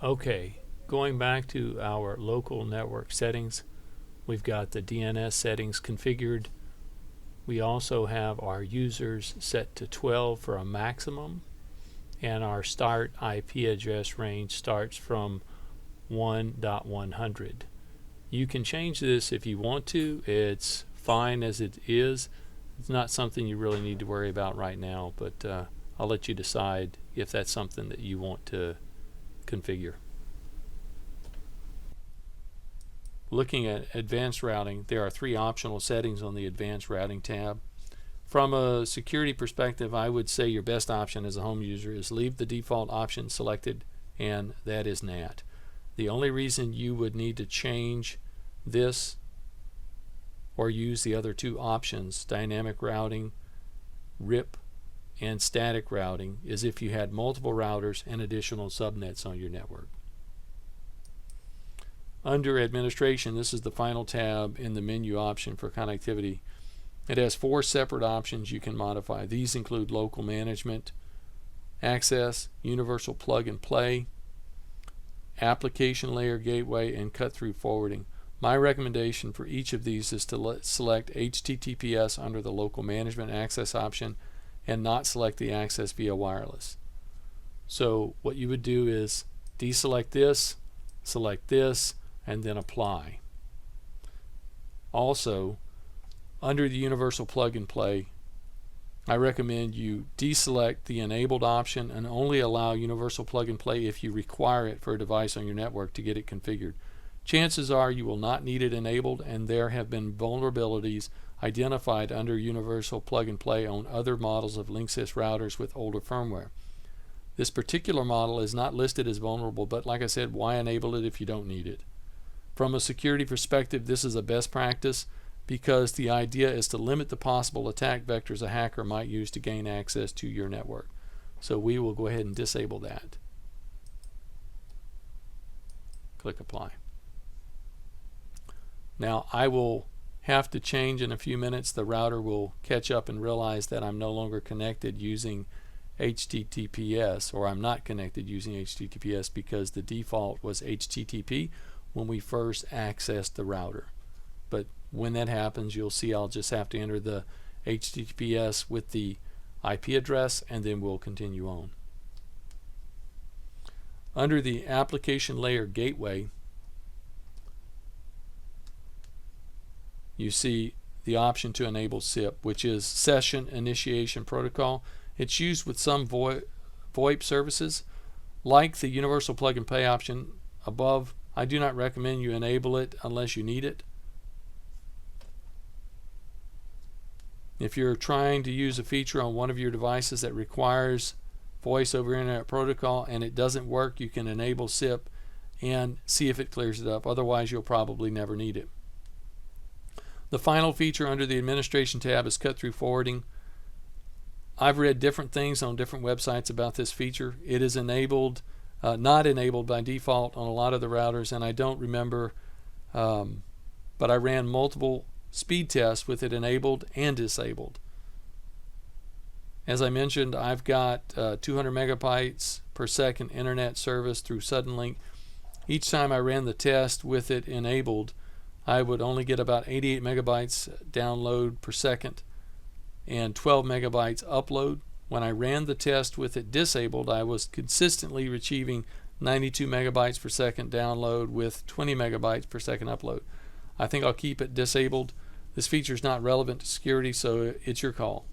Okay, going back to our local network settings, we've got the DNS settings configured. We also have our users set to 12 for a maximum, and our start IP address range starts from 1.100. You can change this if you want to. It's fine as it is. It's not something you really need to worry about right now, but I'll let you decide if that's something that you want to configure. Looking at advanced routing, there are 3 optional settings on the advanced routing tab. From a security perspective, I would say your best option as a home user is leave the default option selected, and that is NAT. The only reason you would need to change this or use the other 2 options, dynamic routing, RIP, and static routing, is if you had multiple routers and additional subnets on your network. Under administration, this is the final tab in the menu option for connectivity. It has 4 separate options you can modify. These include local management, access, universal plug and play, application layer gateway, and cut-through forwarding. My recommendation for each of these is to select HTTPS under the local management access option and not select the access via wireless. So what you would do is deselect this, select this, and then apply. Also, under the universal plug and play, I recommend you deselect the enabled option and only allow universal plug and play if you require it for a device on your network to get it configured. Chances are you will not need it enabled, and there have been vulnerabilities identified under universal plug and play on other models of Linksys routers with older firmware. This particular model is not listed as vulnerable, but like I said, why enable it if you don't need it? From a security perspective, this is a best practice because the idea is to limit the possible attack vectors a hacker might use to gain access to your network. So we will go ahead and disable that. Click apply. Now I will have to change in a few minutes. The router will catch up and realize that I'm no longer connected using HTTPS, or I'm not connected using HTTPS because the default was HTTP when we first accessed the router. But when that happens, you'll see I'll just have to enter the HTTPS with the IP address, and then we'll continue on. Under the application layer gateway, you see the option to enable SIP, which is Session Initiation Protocol. It's used with some VoIP services. Like the universal plug and play option above, I do not recommend you enable it unless you need it. If you're trying to use a feature on one of your devices that requires voice over internet protocol and it doesn't work, you can enable SIP and see if it clears it up. Otherwise, you'll probably never need it. The final feature under the administration tab is cut-through forwarding. I've read different things on different websites about this feature. It is enabled, not enabled by default on a lot of the routers, and I don't remember, but I ran multiple speed tests with it enabled and disabled. As I mentioned, I've got 200 megabytes per second internet service through Suddenlink. Each time I ran the test with it enabled, I would only get about 88 megabytes download per second and 12 megabytes upload. When I ran the test with it disabled, I was consistently achieving 92 megabytes per second download with 20 megabytes per second upload. I think I'll keep it disabled. This feature is not relevant to security, so it's your call.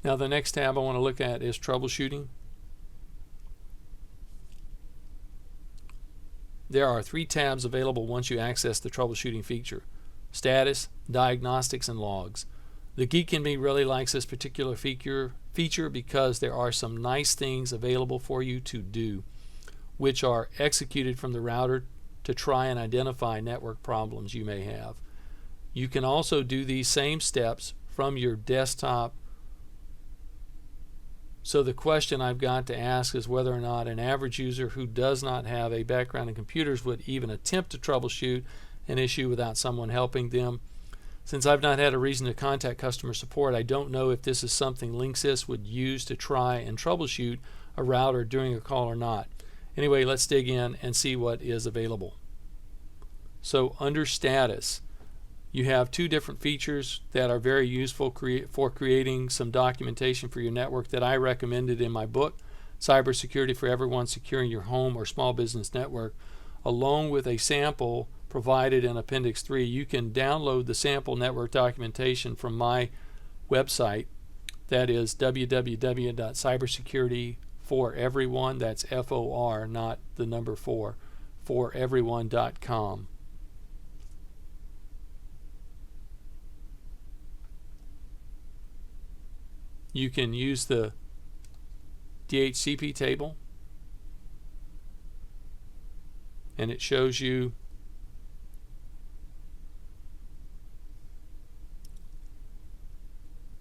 Now the next tab I want to look at is troubleshooting. There are 3 tabs available once you access the troubleshooting feature: status, diagnostics, and logs. The geek in me really likes this particular feature because there are some nice things available for you to do, which are executed from the router to try and identify network problems you may have. You can also do these same steps from your desktop. So the question I've got to ask is whether or not an average user who does not have a background in computers would even attempt to troubleshoot an issue without someone helping them. Since I've not had a reason to contact customer support, I don't know if this is something Linksys would use to try and troubleshoot a router during a call or not. Anyway, let's dig in and see what is available. So under status, you have two different features that are very useful for creating some documentation for your network that I recommended in my book, Cybersecurity for Everyone, Securing Your Home or Small Business Network, along with a sample provided in Appendix 3. You can download the sample network documentation from my website. That is www.cybersecurityforeveryone, that's F-O-R, not the number 4, foreveryone.com. You can use the DHCP table, and it shows you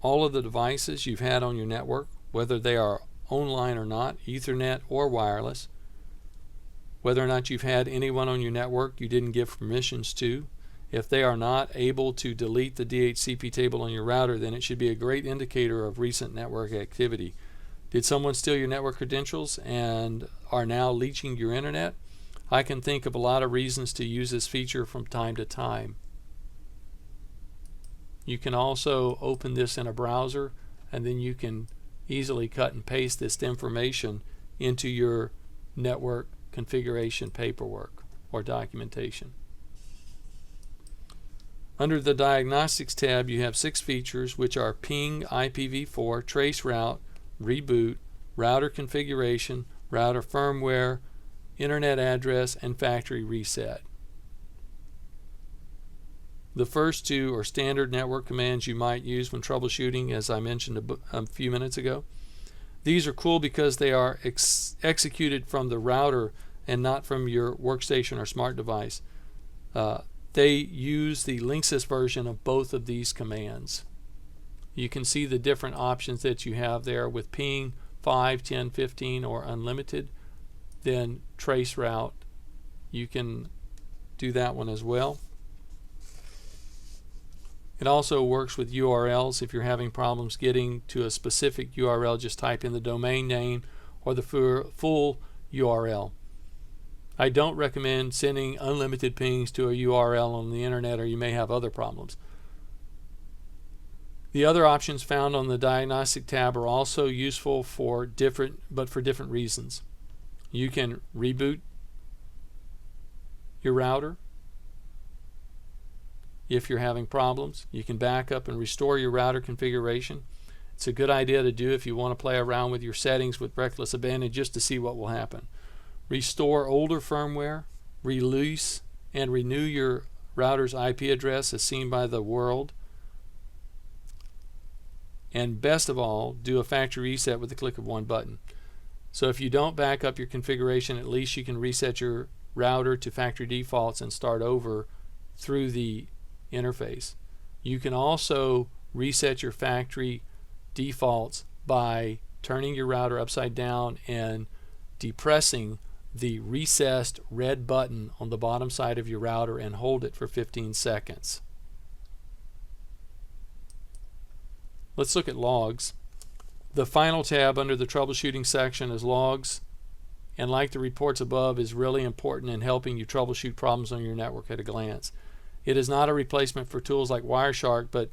all of the devices you've had on your network, whether they are online or not, Ethernet or wireless, whether or not you've had anyone on your network you didn't give permissions to. If they are not able to delete the DHCP table on your router, then it should be a great indicator of recent network activity. Did someone steal your network credentials and are now leeching your internet? I can think of a lot of reasons to use this feature from time to time. You can also open this in a browser, and then you can easily cut and paste this information into your network configuration paperwork or documentation. Under the Diagnostics tab, you have 6 features, which are ping IPv4, trace route, reboot, router configuration, router firmware, internet address, and factory reset. The first 2 are standard network commands you might use when troubleshooting, as I mentioned a few minutes ago. These are cool because they are executed from the router and not from your workstation or smart device. They use the Linksys version of both of these commands. You can see the different options that you have there with ping, 5, 10, 15, or unlimited. Then trace route, you can do that one as well. It also works with URLs. If you're having problems getting to a specific URL, just type in the domain name or the full URL. I don't recommend sending unlimited pings to a URL on the internet, or you may have other problems. The other options found on the Diagnostic tab are also useful for different reasons. You can reboot your router if you're having problems. You can back up and restore your router configuration. It's a good idea to do if you want to play around with your settings with reckless abandon just to see what will happen. Restore older firmware, release and renew your router's IP address as seen by the world, and best of all, do a factory reset with the click of one button. So if you don't back up your configuration, at least you can reset your router to factory defaults and start over through the interface. You can also reset your factory defaults by turning your router upside down and depressing the recessed red button on the bottom side of your router and hold it for 15 seconds. Let's look at logs. The final tab under the troubleshooting section is logs, and like the reports above, is really important in helping you troubleshoot problems on your network at a glance. It is not a replacement for tools like Wireshark, but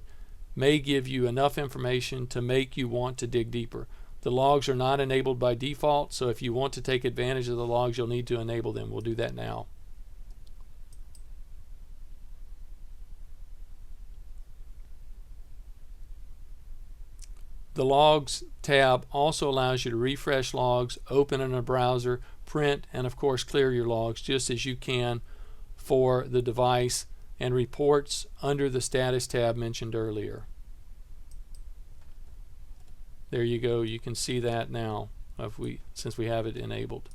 may give you enough information to make you want to dig deeper. The logs are not enabled by default, so if you want to take advantage of the logs, you'll need to enable them. We'll do that now. The Logs tab also allows you to refresh logs, open in a browser, print, and of course clear your logs just as you can for the device, and reports under the Status tab mentioned earlier. There you go. You can see that now since we have it enabled.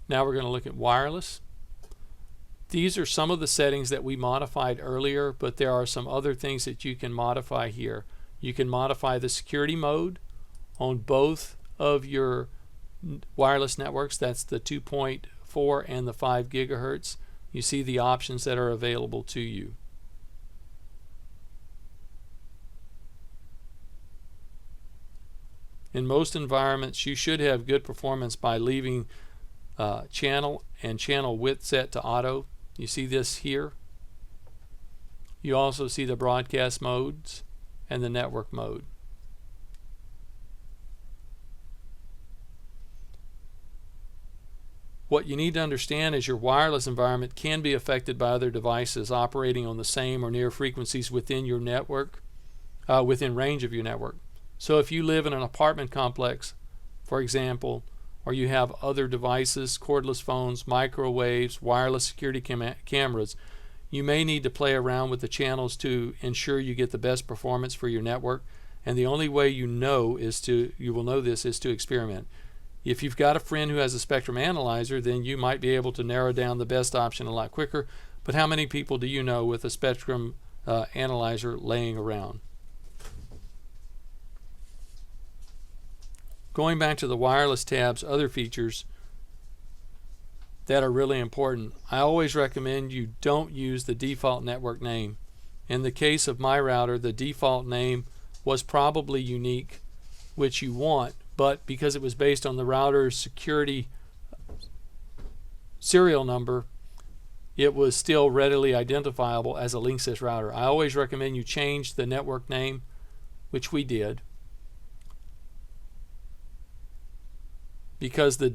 Now we're going to look at wireless. These are some of the settings that we modified earlier, but there are some other things that you can modify here. You can modify the security mode on both of your wireless networks. That's the 2.4 and the 5 gigahertz. You see the options that are available to you. In most environments, you should have good performance by leaving channel and channel width set to auto. You see this here. You also see the broadcast modes and the network mode. What you need to understand is your wireless environment can be affected by other devices operating on the same or near frequencies within your network, within range of your network. So if you live in an apartment complex, for example, or you have other devices, cordless phones, microwaves, wireless security cameras, you may need to play around with the channels to ensure you get the best performance for your network. And the only way you will know this is to experiment. If you've got a friend who has a spectrum analyzer, then you might be able to narrow down the best option a lot quicker. But how many people do you know with a spectrum analyzer laying around? Going back to the wireless tab's other features that are really important, I always recommend you don't use the default network name. In the case of my router, the default name was probably unique, which you want, but because it was based on the router's security serial number, it was still readily identifiable as a Linksys router. I always recommend you change the network name, which we did, because the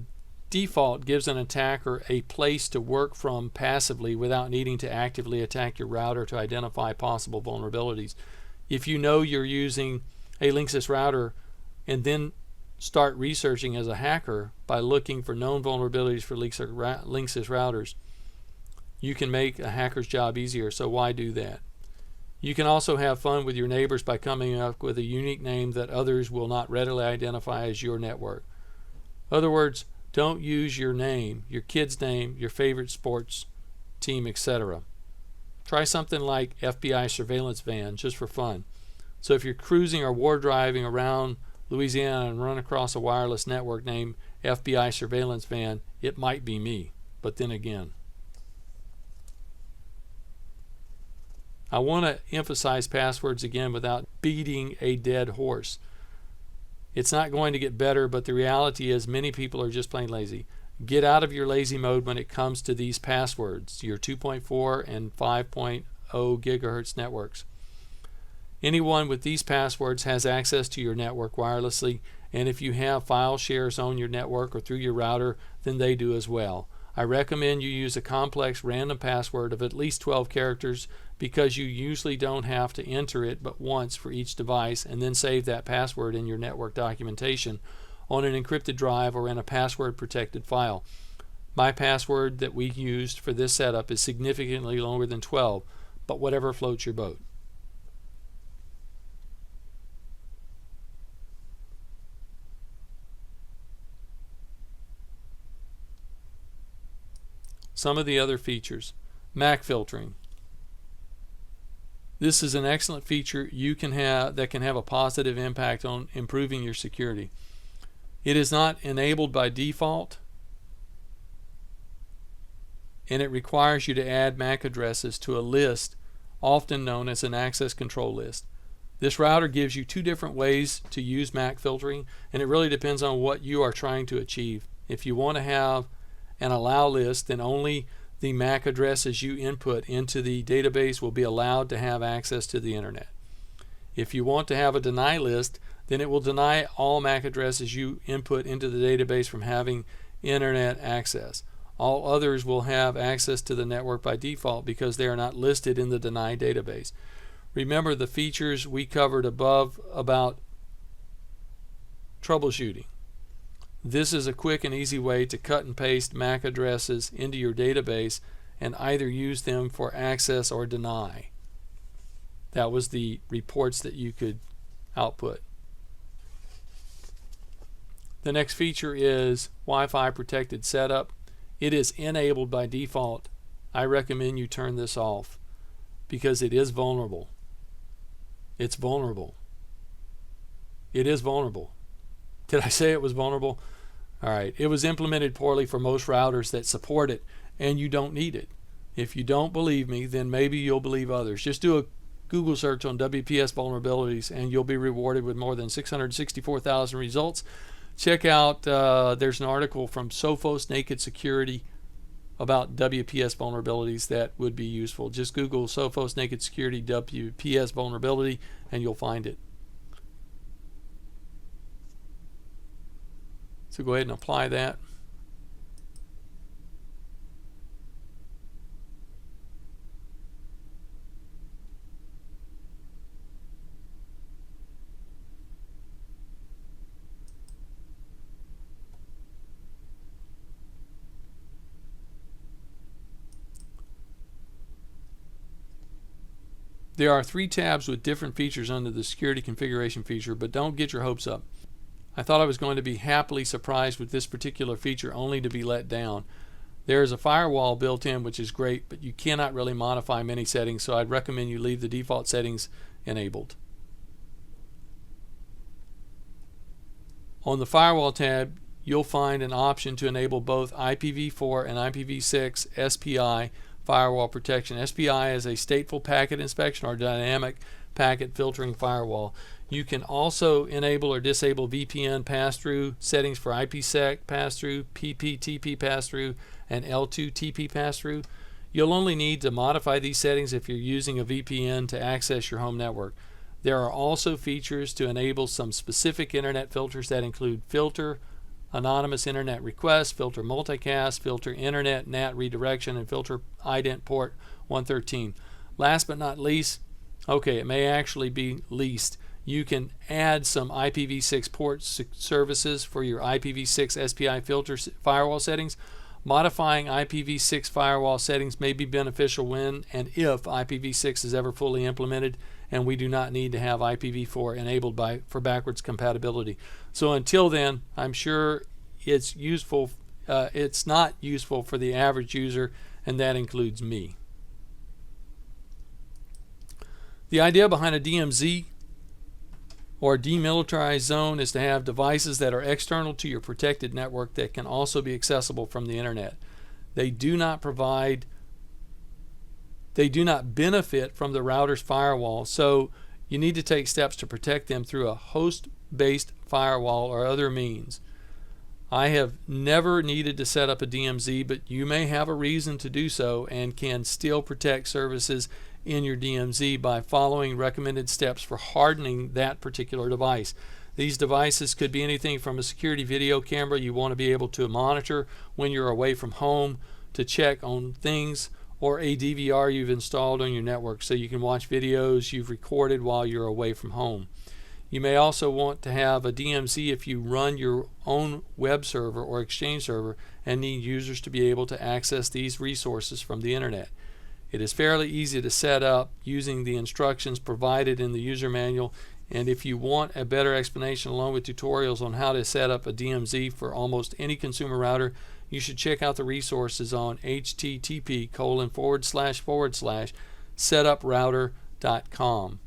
default gives an attacker a place to work from passively without needing to actively attack your router to identify possible vulnerabilities. If you know you're using a Linksys router and then start researching as a hacker by looking for known vulnerabilities for Linksys routers, you can make a hacker's job easier, so why do that? You can also have fun with your neighbors by coming up with a unique name that others will not readily identify as your network. In other words, don't use your name, your kid's name, your favorite sports team, etc. Try something like FBI surveillance van just for fun. So if you're cruising or war driving around Louisiana and run across a wireless network named FBI surveillance van, it might be me, but then again. I want to emphasize passwords again without beating a dead horse. It's not going to get better, but the reality is many people are just plain lazy. Get out of your lazy mode when it comes to these passwords, your 2.4 and 5.0 gigahertz networks. Anyone with these passwords has access to your network wirelessly, and if you have file shares on your network or through your router, then they do as well. I recommend you use a complex random password of at least 12 characters because you usually don't have to enter it but once for each device, and then save that password in your network documentation on an encrypted drive or in a password protected file. My password that we used for this setup is significantly longer than 12, but whatever floats your boat. Some of the other features. MAC filtering. This is an excellent feature that can have a positive impact on improving your security. It is not enabled by default, and it requires you to add MAC addresses to a list often known as an access control list. This router gives you two different ways to use MAC filtering, and it really depends on what you are trying to achieve. If you want to have an allow list, then only the MAC addresses you input into the database will be allowed to have access to the internet. If you want to have a deny list, then it will deny all MAC addresses you input into the database from having internet access. All others will have access to the network by default because they are not listed in the deny database. Remember the features we covered above about troubleshooting. This is a quick and easy way to cut and paste MAC addresses into your database and either use them for access or deny. That was the reports that you could output. The next feature is Wi-Fi protected setup. It is enabled by default. I recommend you turn this off because it is vulnerable. It's vulnerable. It is vulnerable. Did I say it was vulnerable? All right, it was implemented poorly for most routers that support it, and you don't need it. If you don't believe me, then maybe you'll believe others. Just do a Google search on WPS vulnerabilities, and you'll be rewarded with more than 664,000 results. Check out, there's an article from Sophos Naked Security about WPS vulnerabilities that would be useful. Just Google Sophos Naked Security WPS vulnerability, and you'll find it. So go ahead and apply that. There are 3 tabs with different features under the security configuration feature, but don't get your hopes up. I thought I was going to be happily surprised with this particular feature, only to be let down. There is a firewall built in, which is great, but you cannot really modify many settings, so I'd recommend you leave the default settings enabled. On the firewall tab, you'll find an option to enable both IPv4 and IPv6 SPI firewall protection. SPI is a stateful packet inspection or dynamic packet filtering firewall. You can also enable or disable VPN pass-through settings for IPsec pass-through, PPTP pass-through, and L2TP pass-through. You'll only need to modify these settings if you're using a VPN to access your home network. There are also features to enable some specific internet filters that include filter anonymous internet requests, filter multicast, filter internet NAT redirection, and filter ident port 113. Last but not least, okay, it may actually be least, you can add some IPv6 port services for your IPv6 SPI filter firewall settings. Modifying IPv6 firewall settings may be beneficial when and if IPv6 is ever fully implemented, and we do not need to have IPv4 enabled for backwards compatibility. So until then, I'm sure it's useful. It's not useful for the average user, and that includes me. The idea behind a DMZ or demilitarized zone is to have devices that are external to your protected network that can also be accessible from the internet. They do not benefit from the router's firewall, so you need to take steps to protect them through a host-based firewall or other means. I have never needed to set up a DMZ, but you may have a reason to do so and can still protect services in your DMZ by following recommended steps for hardening that particular device. These devices could be anything from a security video camera you want to be able to monitor when you're away from home to check on things, or a DVR you've installed on your network so you can watch videos you've recorded while you're away from home. You may also want to have a DMZ if you run your own web server or Exchange server and need users to be able to access these resources from the internet. It is fairly easy to set up using the instructions provided in the user manual, and if you want a better explanation along with tutorials on how to set up a DMZ for almost any consumer router, you should check out the resources on http://setuprouter.com.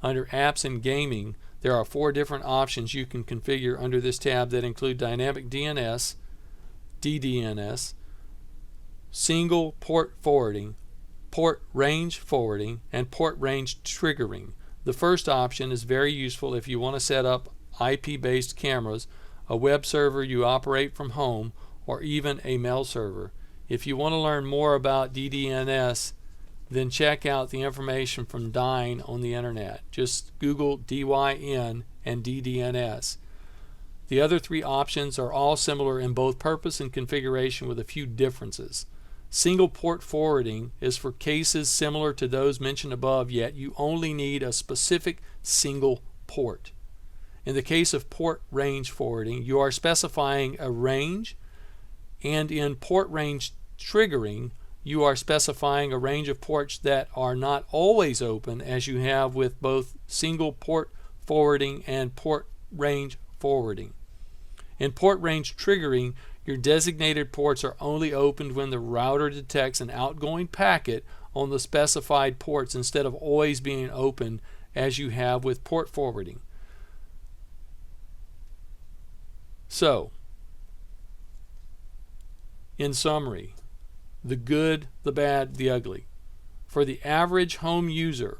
Under Apps and Gaming, there are 4 different options you can configure under this tab that include Dynamic DNS, DDNS, Single Port Forwarding, Port Range Forwarding, and Port Range Triggering. The first option is very useful if you want to set up IP-based cameras, a web server you operate from home, or even a mail server. If you want to learn more about DDNS, then check out the information from Dyn on the internet. Just Google DYN and DDNS. The other 3 options are all similar in both purpose and configuration with a few differences. Single port forwarding is for cases similar to those mentioned above, yet you only need a specific single port. In the case of port range forwarding, you are specifying a range, and in port range triggering, you are specifying a range of ports that are not always open, as you have with both single port forwarding and port range forwarding. In port range triggering, your designated ports are only opened when the router detects an outgoing packet on the specified ports instead of always being open as you have with port forwarding. So, in summary, the good, the bad, the ugly. For the average home user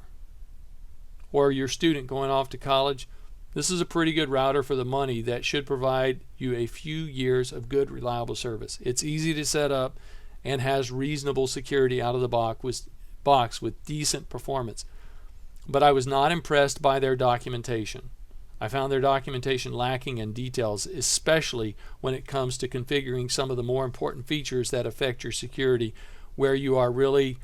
or your student going off to college, this is a pretty good router for the money that should provide you a few years of good, reliable service. It's easy to set up and has reasonable security out of the box with decent performance. But I was not impressed by their documentation. I found their documentation lacking in details, especially when it comes to configuring some of the more important features that affect your security, where you really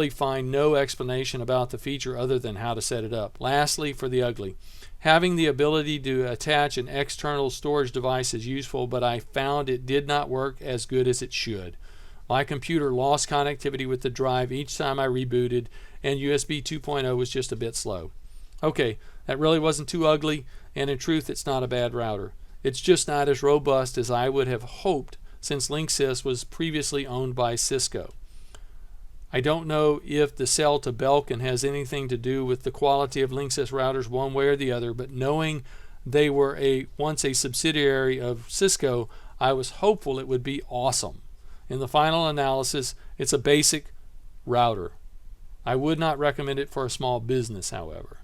find no explanation about the feature other than how to set it up. Lastly, for the ugly, having the ability to attach an external storage device is useful, but I found it did not work as good as it should. My computer lost connectivity with the drive each time I rebooted, and USB 2.0 was just a bit slow. Okay, that really wasn't too ugly, and in truth, it's not a bad router. It's just not as robust as I would have hoped, since Linksys was previously owned by Cisco. I don't know if the sell to Belkin has anything to do with the quality of Linksys routers one way or the other, but knowing they were once a subsidiary of Cisco, I was hopeful it would be awesome. In the final analysis, it's a basic router. I would not recommend it for a small business, however.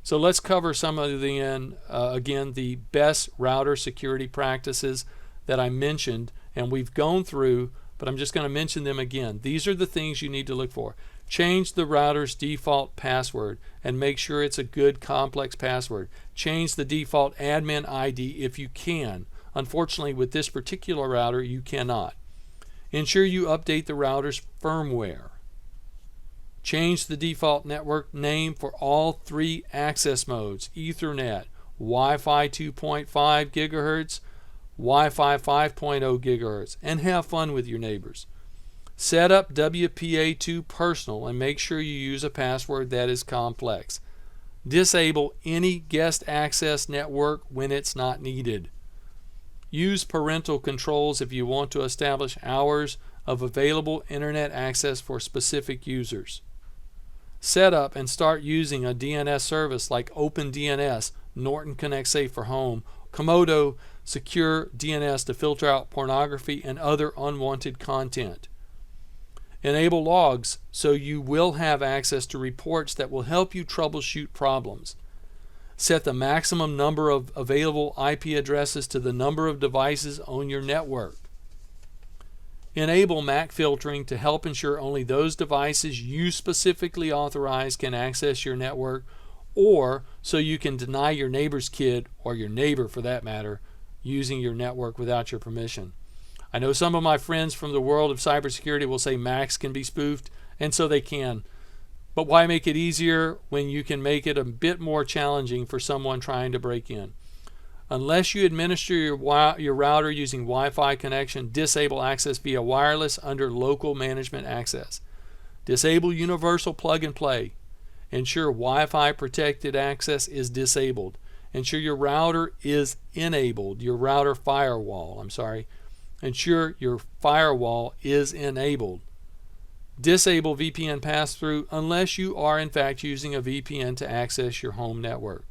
So let's cover some of the best router security practices that I mentioned, and we've gone through, but I'm just going to mention them again. These are the things you need to look for. Change the router's default password and make sure it's a good complex password. Change the default admin ID if you can. Unfortunately, with this particular router, you cannot. Ensure you update the router's firmware. Change the default network name for all 3 access modes: Ethernet, Wi-Fi 2.5 GHz, Wi-Fi 5.0 GHz, and have fun with your neighbors. Set up WPA2 Personal and make sure you use a password that is complex. Disable any guest access network when it's not needed. Use parental controls if you want to establish hours of available internet access for specific users. Set up and start using a DNS service like OpenDNS, Norton Connect Safe for Home, Komodo Secure DNS to filter out pornography and other unwanted content. Enable logs so you will have access to reports that will help you troubleshoot problems. Set the maximum number of available IP addresses to the number of devices on your network. Enable MAC filtering to help ensure only those devices you specifically authorize can access your network, or so you can deny your neighbor's kid, or your neighbor for that matter, using your network without your permission. I know some of my friends from the world of cybersecurity will say Macs can be spoofed, and so they can. But why make it easier when you can make it a bit more challenging for someone trying to break in? Unless you administer your router using Wi-Fi connection, disable access via wireless under local management access. Disable universal plug and play. Ensure Wi-Fi protected access is disabled. Ensure your router is enabled, your router firewall, Ensure your firewall is enabled. Disable VPN pass-through unless you are in fact using a VPN to access your home network.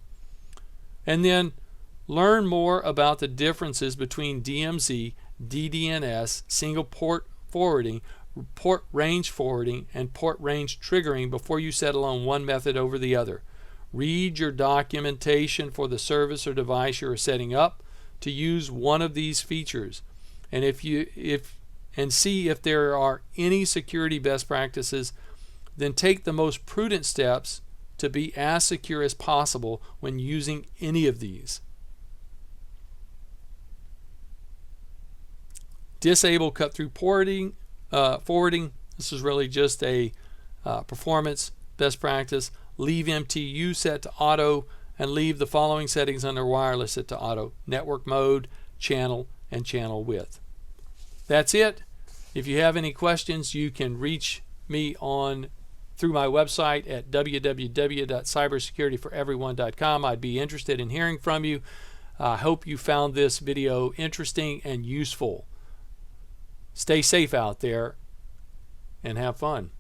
And then learn more about the differences between DMZ, DDNS, single port forwarding, port range forwarding, and port range triggering before you settle on one method over the other. Read your documentation for the service or device you are setting up to use one of these features, and see if there are any security best practices. Then take the most prudent steps to be as secure as possible when using any of these. Disable cut-through forwarding. This is really just a performance best practice. Leave MTU set to auto, and leave the following settings under wireless set to auto: network mode, channel, and channel width. That's it. If you have any questions, you can reach me through my website at www.cybersecurityforeveryone.com. I'd be interested in hearing from you. I hope you found this video interesting and useful. Stay safe out there and have fun.